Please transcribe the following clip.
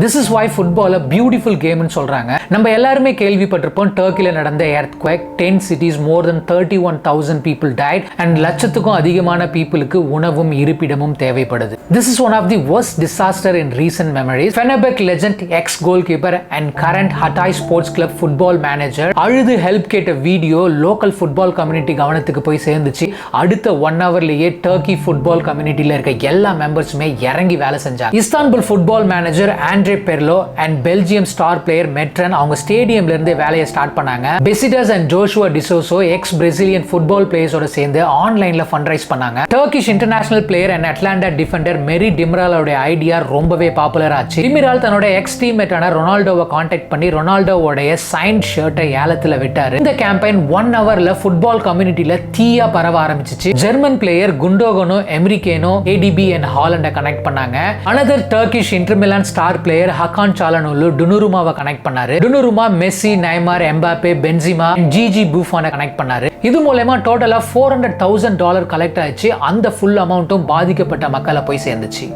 This is why football a beautiful game னு சொல்றாங்க. நம்ம எல்லாருமே கேள்விப்பட்டிருப்போம் டர்க்கில நடந்த earthquake 10 cities more than 31,000 people died and லட்சத்துக்கும் அதிகமான பீப்புளுக்கு உணவும் இருப்பிடமும் தேவைப்படுது. This is one of the worst disaster in recent memories. Fenerbahce legend ex goalkeeper and current Hatay Sports Club football manager அழுது ஹெல்ப் கேட்ட வீடியோ லோக்கல் ஃபுட்பால் கம்யூனிட்டி கவனத்துக்கு போய் சேர்ந்துச்சு. அடுத்த 1 ஹவர்லயே டர்க்கி ஃபுட்பால் கம்யூனிட்டில இருக்க எல்லா மெம்பர்ஸுமே இறங்கி வேலை செஞ்சாங்க. Istanbul football manager Andrea Pirlo and Belgium star player மெட்ரன் அவங்க ஸ்டேடியம்ல இருந்து வேலையை ஸ்டார்ட் பண்ணாங்க. Besiktas and Joshua de Souza ex Brazilian football பிளேயர்ஸோட சேர்ந்து ஆன்லைன்ல ஃபண்ட் ரைஸ் பண்ணாங்க. Turkish international player and Atlanta defender Merih டிமிராலோட ஐடியா ரொம்பவே பாப்புலர் ஆச்சு. டிமிரால் தன்னோட எக்ஸ் டீம்மேட்டான ரொனால்டோவை கான்டாக்ட் பண்ணி ரொனால்டோவோட சைன் ஷர்ட்டை ஏலத்துல விட்டாரு. இந்த கேம்பெயின் 1 ஹவர்ல ஃபுட்பால் கம்யூனிட்டில தீயா பரவ ஆரம்பிச்சிச்சு. ஜெர்மன் பிளேயர் குண்டோகனோ எம்ரிகேனோ ஏடிபி அண்ட் ஹாலண்டை கனெக்ட் பண்ணாங்க. Another Turkish Inter Milan star player Hakan Calhanoglu டுனுருமாவை கனெக்ட் பண்ணாரு. டுனுருமா Messi, Neymar, Mbappe, Benzema, Gigi புஃபானை கனெக்ட் பண்ணாரு. இது மூலமா டோட்டலா $400,000 கலெக்ட் ஆயிடுச்சு. அந்த ஃபுல் அமௌண்ட்டும் பாதிக்கப்பட்ட மக்களை போய் சேர்ந்துச்சு.